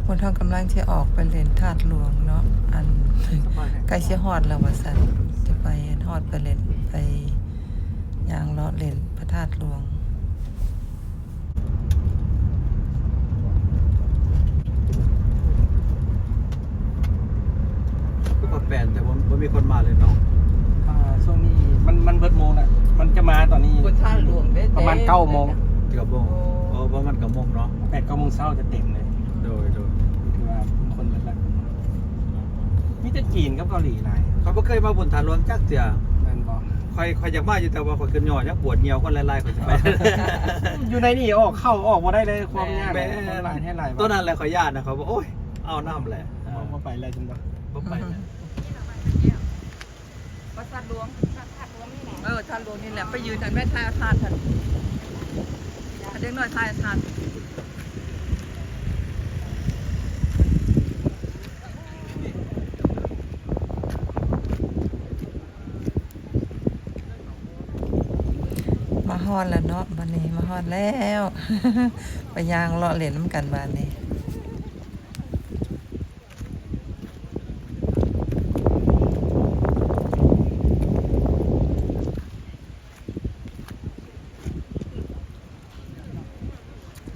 คนทางกำลังจะออกไปเล่นธาตุหลวงเนาะอันใกล้สิฮอดแล้วว่าซั่นจะไปฮอดไปเล่นไปย่างเลาะเล่นพระธาตุหลวงก็แปลนแต่ว่ามีคนมาเลยเนาะ ช่วงนี้มันเบิดโมงอ่ะมันจะมาตอนนี้ บนธาตุหลวงเด้ ประมาณ9 โมง เกือบโมงเพราะมันกับโมงเนาะ 8-9 โมงเช้าจะเต็มเลย โดย คือว่าคนเบิดละมีแต่จีนกับเกาหลีหลาย เขาไม่เคยมาบนฐานหลวงจักเสีย แม่นบ่ ใครอยากมาอยู่แต่ว่าคนขึ้นยอดยักปวดเหี่ยวคนไล่ๆคนจะไป อยู่ในนี่ออกเข้าออกบ่ได้เลยความยาก แม่ หลายให้หลาย ตัวนั้นแหละขอญาตนะเขาบอกโอ้ยเอาน้ำแหละ บ่ไปแล้วจังบ่ บ่ไปนะ พระธาตุหลวงธาตุหลวงนี่แหละธาตุหลวงนี่แหละไปยืนอันแม่ทายธาตุท่านอันเด็กน้อยทายธาตุมาฮอดแล้วเนาะบัดนี้มาฮอดแล้ว ไปย่างเลาะเล่นน้ำกันบัดนี้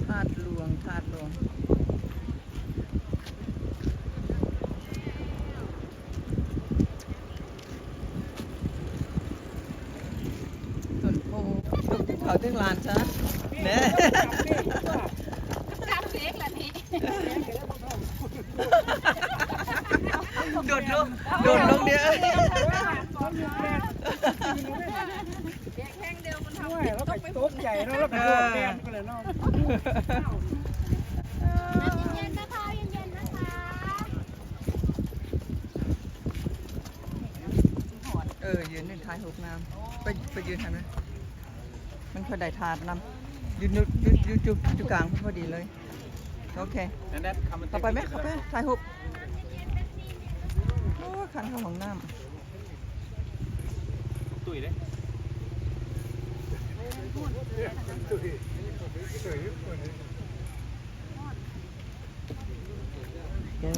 ธาตุหลวงธาตุหลวงต้นโพเขาถึงลานจ้ะแน่ จับเล็กละนี่ โดดลงเดียว เด็กแห้งเดียวมันทำต้องไปพุ่ง ใหญ่เนาะแล้วก็โดดแกนก็เลยเนาะ เย็นๆนะคะเย็นๆนะคะ ยืนในท้ายหกน้ำไปยืนทันไหมมันพอได้ทานน้ำยืนจุกลางพอดีเลยโอเคต่อไปไหมครับแม่ท้ายหกโอ้คันเข้าของน้ำ ตุ้ยเด้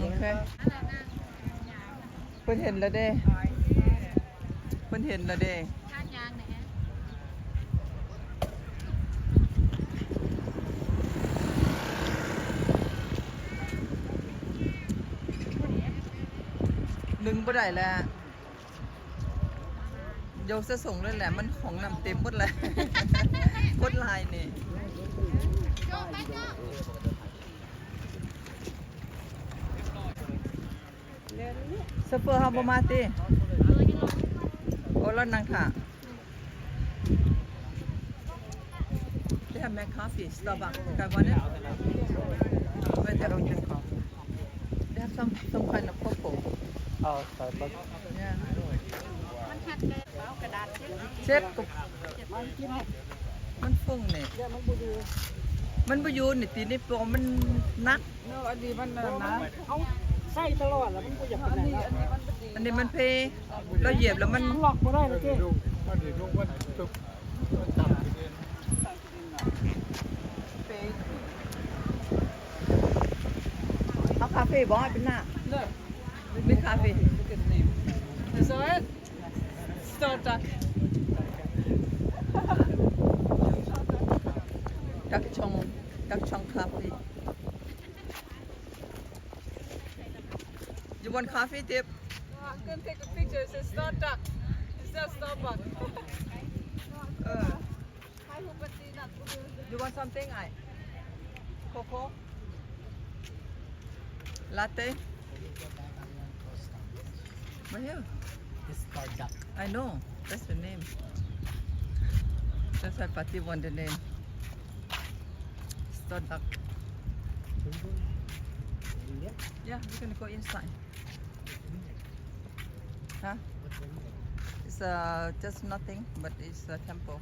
โอเคเพิ่นเห็นแล้วเด้เพิ่นเห็นแล้วเด้ ทานยางไหนฮะ ดึงบ่ได้แล้วโยกจะส่งเลยแหละมันของนำเต็มหมดเลย กดลายนี่ โยกไปโยก ซัปเปอร์เฮาบ่มาติโอ้แล้วนั่งท่า They have made coffee, Starbucks. I want it. But I don't drink coffee. They have some kind of purple. เอาใส่ปั๊บ Yeah. มันหักเลยเอากระดาษเช็ด เช็ดกับมันฟุ้งนี่มันบ่อยู่นี่ตีนี่ปอมันนัก อันนี้มันนะเอาใส่ตลอดแล้วมันก็อยากเป็นไหน อันนี้มันเพเราเหยียบแล้วมัน ล็อกบ่ได้เลยเจ้ เอาคาเฟ่บ่ให้เป็นหน้ามีคาเฟ่ So it start duck. ดักช่องคาเฟ่ You want coffee tip I'm gonna take a picture. It says start duck. It says Starbucks. You want something I Coco Latte Right here I know that's the name That's why Patty want the name Start duck Yeah, we're gonna go inside Huh? It's just nothing, but it's a temple.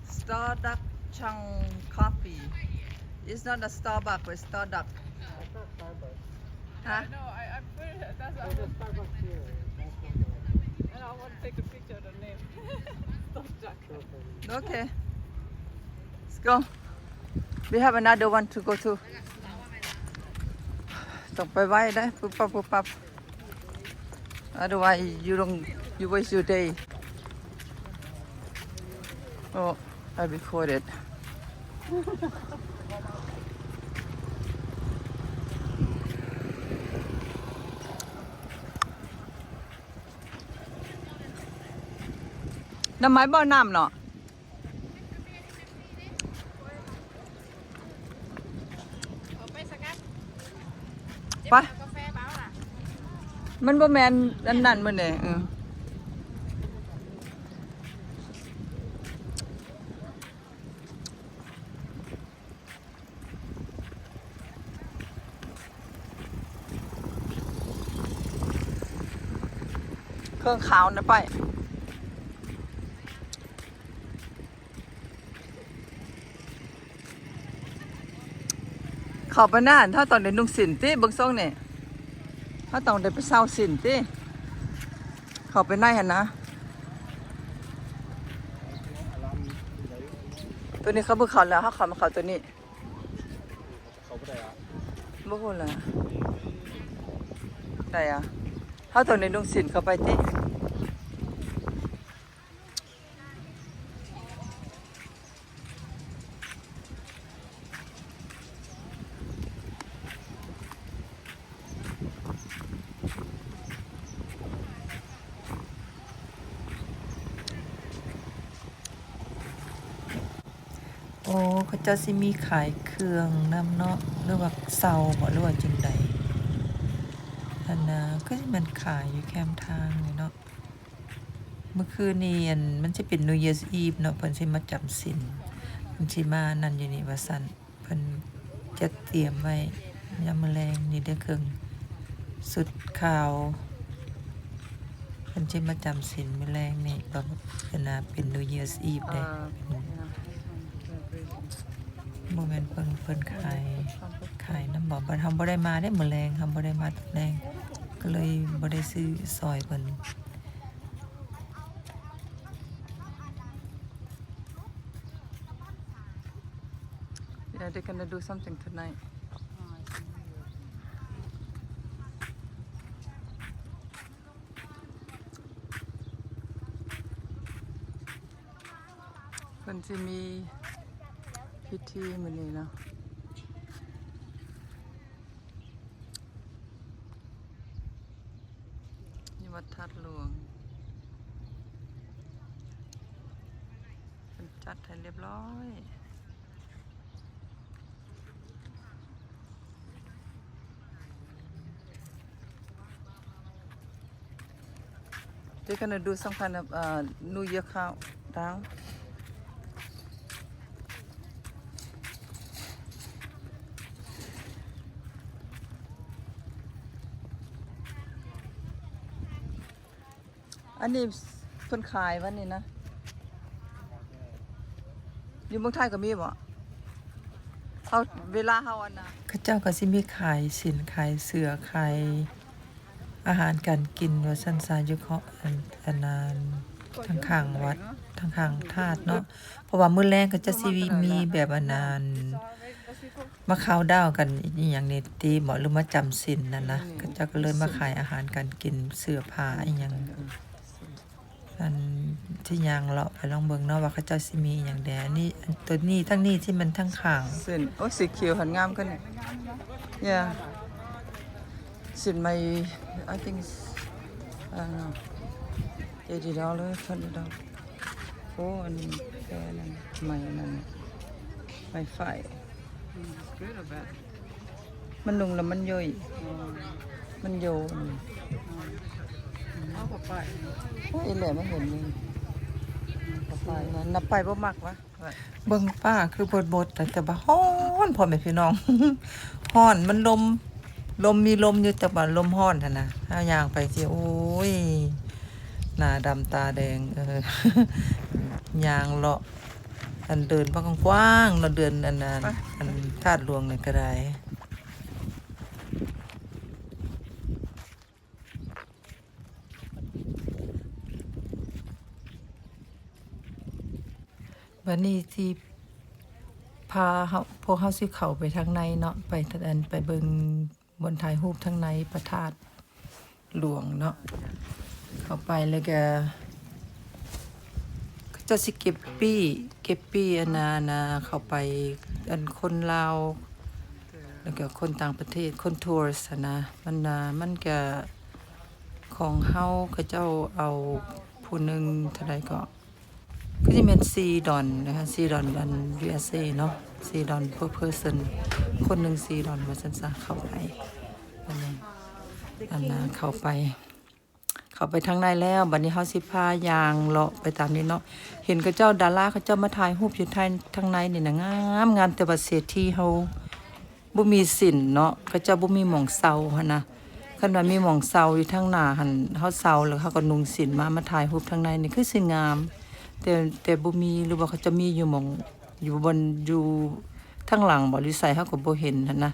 Starduck Chung Coffee. It's not a Starbucks, but Starduck. Huh? No, I put it. That's what and I want to take a picture of the name. Start duck. Okay. Let's go. We have another one to go to ต้องไปไว้ได้ปุ๊บปั๊บปุ๊บปั๊บ otherwise you waste your day. Oh, I recorded. Năm máy bao năm nọ. เอาไปสักกัน ไป กาแฟเบาล่ะ มันบ่แม่นอันนั้นมันเนี่ยเครื่องขาวนะไปเข้าไปนานถ้าตอนเด็กนุ่งสินติเบิ่งซ่องเนี่ยถ้าตอนเด็กไปเศร้าสินติเข้าไปในหั่นนะตัวนี้เขาเบิ่งเขาแล้วเขาเข้ามาเขาตัวนี้ เขาบ่ได้อ่ะ บ่ฮู้ล่ะได้อ่ะถ้าตอนเด็กนุ่งสินเข้าไปติโอ้เขาเจ้าสิมีขายเครื่องนำเนาะหรือว่าเซาบ่หรือว่าจังใดอันน่ะก็สิมันขายอยู่แคมทางนี่เนาะเมื่อคืนนี้อันมันจะเป็น New Year's Eve เนาะเพิ่นสิมาจำศีลเพิ่นสิมานั่นอยู่นี่ว่าซั่นเพิ่นจะเตรียมไว้ยามมื้อแลงนี่เด้อเครื่องสุดขาวเพิ่นสิมาจำศีลมื้อแลงนี่ก็เป็นน่ะเป็น New Year's Eve เด้บ่แม่นเพิ่นขายน้ำบ่ทำบ่ได้มาได้มื้อแลงทำบ่ได้มาตอนแลงก็เลยบ่ได้ซื้อซอยเพิ่น Yeah, they're gonna do something tonight.เพิ่นสิมีพิธีมื้อนี้เนาะนี่วัดธาตุหลวงเพิ่นจัดให้เรียบร้อย They're gonna do some kind of New Year countdown. Anh đi phân khai vấn này nè.อยู่เมืองไทยก็มีบ่เขาเวลาเฮาอันน่ะเขาเจ้าก็สิมีขายสินขายเสื้อขายอาหารการกินว่าซั่นซาอยู่เขาอันนั้นทางข้างวัดทางข้างธาตุเนาะเพราะว่ามื้อแลงก็จะสิมีแบบอันนั้นมาเข้าดาวกันอีหยังนี่ติบ่หรือมาจำศีลนั่นนะเขาเจ้าก็เลยมาขายอาหารการกินเสื้อผ้าอีหยังอันที่ยางเลาะไปลองเบิ่งเนาะว่าเขาเจ้าสิมีหยังแดนี่ตัวนี้ทั้งนี้ที่มันทั้งข้างสินโอ้สีเขียวหันงามกันyeah สินใหม่ I think it's I don't know $80 $100โอ้อันนี้แค่นั้นใหม่นั่นไฟไฟมันนุ่งแล้วมันย่อยมันโยนเอาไปโอ้ยแหละไม่เห็นเลยไปนั้นนับไปบ่มักวะเบิ่งป้าคือบดแต่ว่าฮ้อนพ่อแม่พี่น้อง ฮ้อนมันลมมีลมอยู่แต่ว่าลมฮ้อนหั่นน่ะถ้าย่างไปสิโอ้ยหน้าดำตาแดงย่างเลาะอันเดินบ่กว้างๆเนาะเดินอันนั้นอันธาตุหลวงนี่ก็ได้วันนี้ที่พ พาเฮาพวกเฮาสิเข้าไปทางในเนาะไปเบิ่งบนถ่ายรูปทางในพระธาตุหลวงเนาะเข้าไปแล้วก็จะสิเก็บปี้อันน่ะเข้าไปอันคนลาวแล้วก็คนต่างประเทศคนทัวริสต์นะมันก็ของเฮาเขาเจ้าเอาผู้หนึงเท่าใดก็สิแม่น$4นะคะ$4อัน USA เนาะ$4 per person คนหนึง$4ว่าซั่นซะเข้าไปอันน่ะเข้าไปทางในแล้วบัดนี้เฮาสิพายางเลาะไปตามนี้เนาะเห็นเขาเจ้าดาราเขาเจ้ามาถ่ายรูปอยู่ทางในนี่นะงามแต่ว่าเศรษฐีเฮาบ่มีสินเนาะเขาเจ้าบ่มีหม่องเซาหั่นนะคันว่ามีหม่องเซาอยู่ทางหน้าหั่นเฮาเซาแล้วเขาก็นุ่งสินมาถ่ายรูปทางในนี่คือสิงามแต่บ่มีหรือว่าเขาจะมีอยู่หม่องอยู่ทางหลังบ่หรือไสเฮาก็บ่เห็นหั่นนะ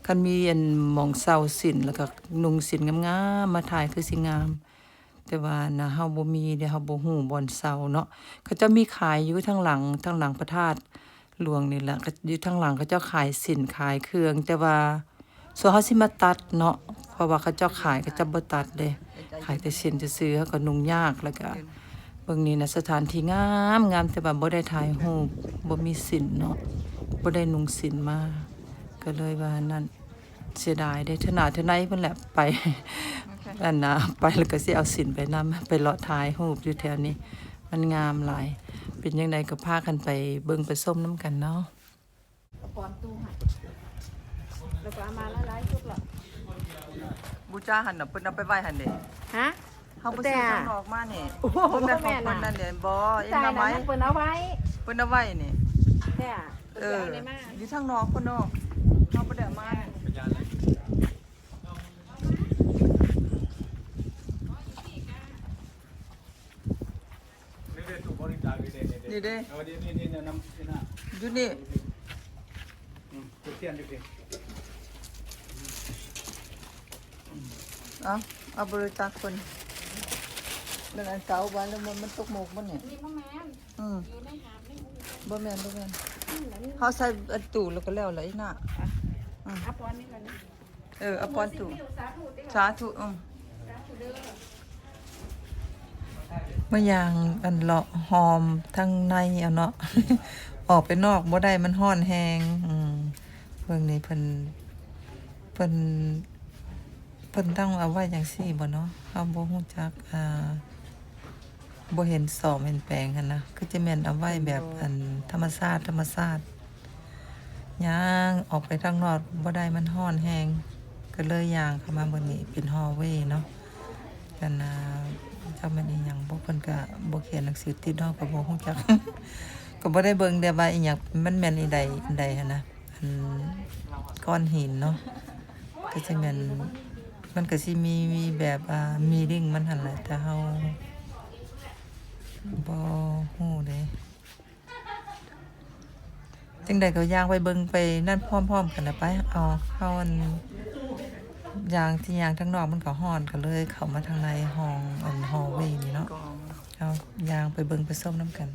คันมีอันหม่องเซาสินแล้วก็นุ่งสินงามๆมาถ่ายคือสิงามแต่ว่านะเฮาบ่มีเด้เฮาบ่ฮู้บ่อนเซาเนาะเขาจะมีขายอยู่ทางหลังพระธาตุหลวงนี่แหละก็อยู่ทางหลังเขาเจ้าขายสินขายเครื่องแต่ว่าส่วนเฮาสิมาตัดเนาะเพราะว่าเขาเจ้าขายเขาจะบ่ตัดเด้ขายแต่สินซื่อๆเฮาก็นุ่งยากแล้วก็เบิ่งนี่นะสถานที่งามแต่ว่าบ่ได้ถ่ายรูปบ่มีสินเนาะบ่ได้นุ่งสินมาก็เลยว่านั่นเสียดายได้ถนัดเพิ่นแหละไปอันน่ะไปแล้วก็สิเอาสินไปนำไปเลาะถ่ายรูปอยู่แถวนี้มันงามหลายเป็นจังไดก็พากันไปเบิ่งไปส้มน้ำกันเนาะ ปอนตู้ให้แล้วก็เอามาหลายๆชุดละ บูชาหั่นน่ะเพิ่นเอาไปไว้หั่นเด้ ฮะ เฮาบ่ซื้อข้างนอกมานี่ โอ้โห เพิ่นได้ของ แม่ เพิ่น น่ะ นั่นเด้บ่เอ็น ใช่ เอา นะ ไว้ นั่นเพิ่นเอาไว้ เพิ่นเอาไว้นี่ แท้ อยู่ทางนอกเพิ่นเนาะเฮาบ่ได้เอามานี่เด้ นี่นำนี่นะ อยู่นี่ จุดเทียนดิ เอาบริจาคคนเป็นอันเก่าบ้านแล้วมันตกหมกบ่เนี่ย นี่พ่อแม่น อยู่ในหาดนี่ บ่แม่นเฮาใส่อันตู้แล้วก็แล้วล่ะอีน่ะ เอาปอนนี่ก่อนนะ เอาปอนตู้ สาธุติ สาธุ สาธุเด้อ เมื่อยางอันเลาะหอมทั้งในเอาเนาะ ออกไปนอกบ่ได้มันร้อนแฮงเพิ่นนี่เพิ่นต้องเอาไว้จังซี่บ่เนาะเฮาบ่ฮู้จักบ่เห็นสอบเห็นแปลงหั่นนะคือจะแม่นเอาไว้แบบอันธรรมชาติย่างออกไปทางนอกบ่ได้มันร้อนแฮงก็เลยย่างเข้ามาเบิ่งนี่เป็นฮอลเวย์เนาะกันจำมันอีหยังบ่เพิ่นก็บ่เขียนหนังสือติดเนาะก็บ่ฮู้จัก ก็บ่ได้เบิ่งแต่ว่าอีหยังมันแม่นอีใดหั่นนะอันก้อนหินเนาะก็สิแม่นมันก็สิมีแบบมีลิงมันหั่นแหละแต่เฮาบ่ฮู้เด้จังใดก็ย่างไปเบิ่งไปนั่นพร้อมๆกันนะไปเอาเข้าอันย่างที่ย่างทางนอกมันก็ร้อนก็เลยเข้ามาทางในห้องอันฮอลเวย์นี่เนาะเอาย่างไปเบิ่งไปส้มน้ำกัน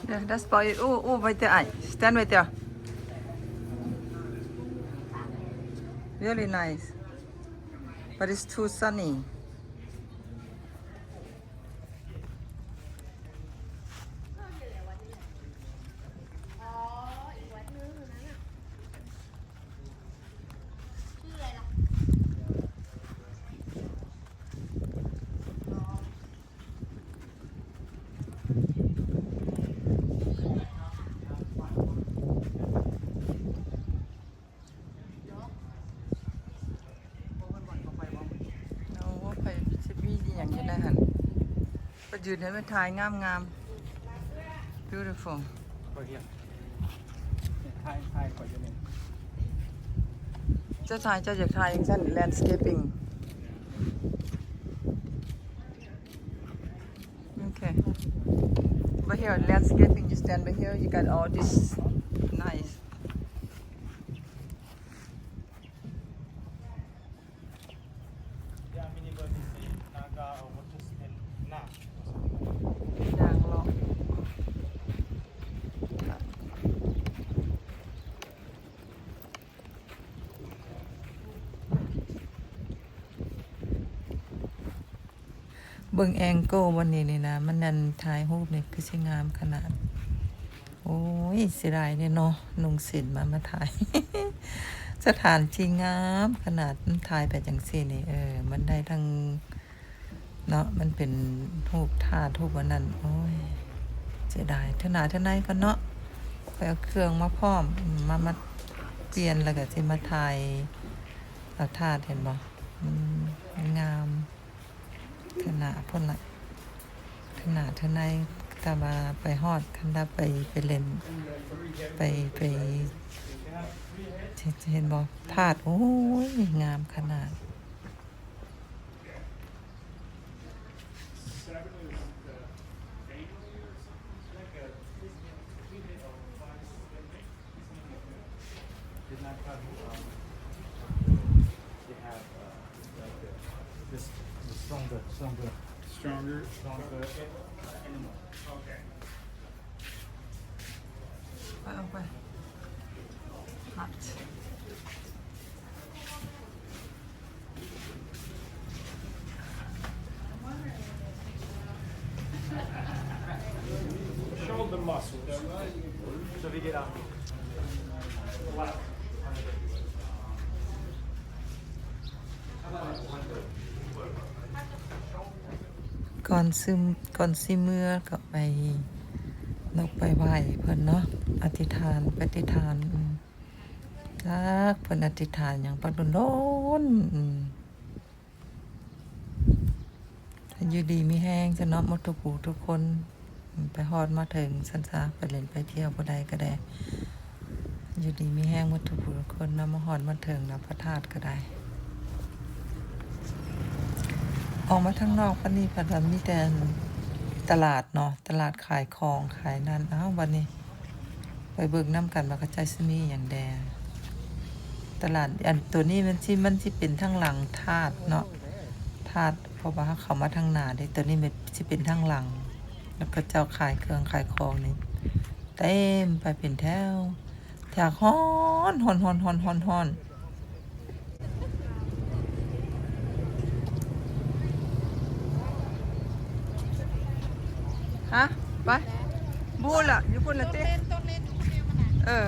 Yeah, that's about it. Right there. Stand right there. Really nice. But it's too sunny.ยืนให้มันถ่ายงาม beautiful ก็เฮียถ่ายก่อนจะเนี่ย จะถ่ายจะอยากถ่ายอย่างเช่น landscaping Okay. But here, landscaping, you stand by here, you got all this nice. Giang lọ.เบิ่งแองโกวันนี้นี่นะมันนั่นถ่ายรูปนี่คือสิงามขนาดโอ้ยเสียดายเนี่ยเนาะนุ่งสินมาถ่าย สถานที่งามขนาดมันถ่ายแบบจังซี่นี่มันได้ทั้งเนาะมันเป็นรูปธาตุรูปวันนั้นโอ้ยเสียดายเท่าหน้าเท่าไหนก็เนาะไปเอาเครื่องมาพร้อมมาเปลี่ยนแล้วก็สิมาถ่ายเอาธาตุเห็นบ่งามขนาดพ่นละขนาดเท่าไหนถ้ามาไปฮอดคันดาไปเล่นไปเห็นบ่ธาตุโอ้ยงามขนาดStronger. เอาไปหัด Shoulder muscles. So we get out. ก่อนสิเมื่อก็ไปนกไปไหว้เพิ่นเนาะอธิษฐานปฏิฐานจักเพิ่นอธิษฐานหยังปักโดนอยู่ดีมีแห้งจะเนาะหมดทุกผู้ทุกคนไปฮอดมาถึงสันซาไปเล่นไปเที่ยวบ่ได้ก็ได้อยู่ดีมีแห้งหมดทุกผู้ทุกคนนำมาฮอดมาถึงนะพระธาตุก็ได้ออกมาทางนอกปานนี้ปานมีแต่ตลาดเนาะตลาดขายของขายนั่นวันนี้ไปเบิกน้ำกันว่ากระจายซิมีอย่างแดงตลาดอันตัวนี้มันสิเป็นทางหลังธาตุเนาะธาตุเพราะว่าเขามาทางหน้าได้ตัวนี้มันสิเป็นทางหลังแล้วก็เจ้าขายเครื่องขายของนี่เต็มไปเป็นแถวฮ้อนฮะไปบูล่ะอยู่พุ่นละติ ต้นเล่นอยู่คนเดียวมันน่ะ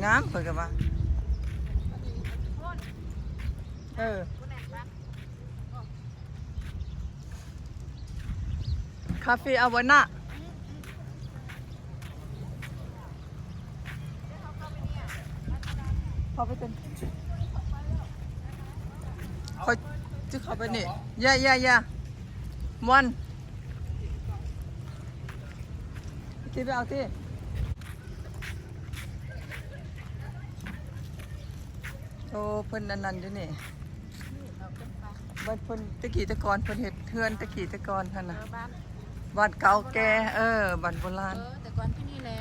งามเพิ่นก็ว่าคาเฟ่อาวาน่าเข้าไปจนเขาจะเข้าไปนี่ย่าวันที่ไปเอาที่โอ้เพิ่นนั่นอยู่นี่บ้านเพิ่นตะกี้ตะกอนเพิ่นเฮ็ดเฮือนตะกี้ตะกอนคั่นน่ะบ้านเก่าแก่บ้านโบราณ แต่ก่อนที่นี่แหละ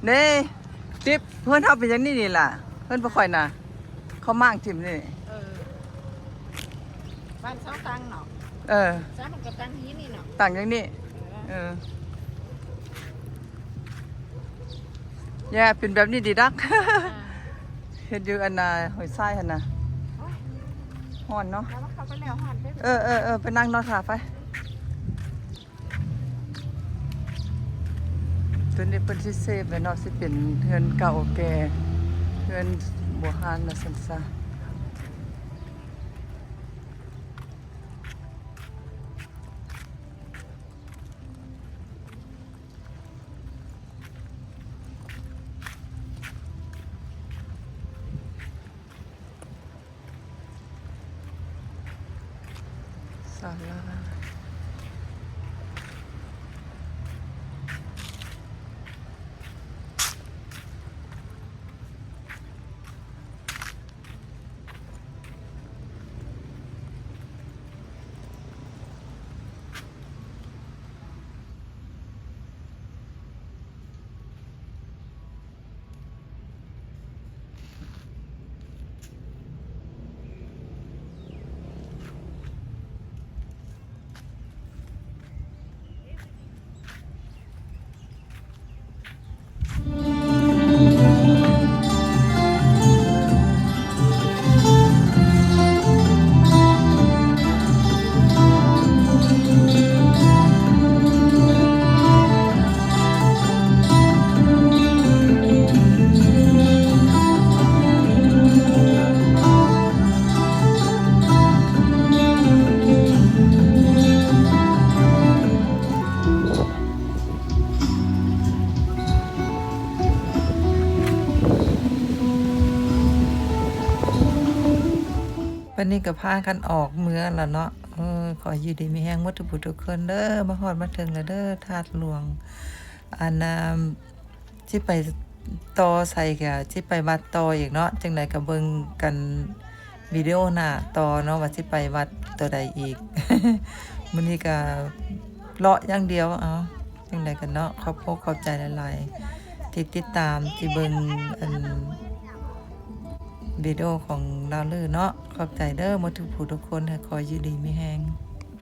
นี่ติ๊บเพิ่นเฮาเป็นอย่างนี้นี่ล่ะเพิ่นบ่ค่อยน่ะเขามางทิ่มนี่ บ้านเสาตังเนาะเสามันก็ตังหินนี่เนาะ ต่างอย่างนี้แย่เป็นแบบนี้ดีดัก เฮ็ดอยู่อันน่ะหอยทรายหั่นน่ะฮ้อนเนาะ แล้วเขาก็แล้วหันไป ไปนั่งนอนขาไปตัวนี้เป็นสิเซฟไว้เนาะสิเป็นเฮือนเก่าแก่เฮือนโบราณน่ะซั่นซะศาลา วันนี้ก็พากันออกเมืองแล้วเนาะขออยู่ดีมีแฮงหมดทุกผู้ทุกคนเด้อมาฮอดมาถึงแล้วเด้อธาตุหลวงอันสิไปต่อใส่ก็สิไปวัดต่ออีกเนาะจังไดก็เบิ่งกันวิดีโอหน้าต่อเนาะว่าสิไปวัดตัวใดอีก มื้อนี้ก็เลาะอย่างเดียวเอาจังไดกันเนาะขอบใจหลายๆที่ติดตามที่เบิ่งอันวิดีโอของดาวลือเนาะขอบใจเด้อหมดทุกผู้ทุกคนให้คอยอยู่ดีมีแฮง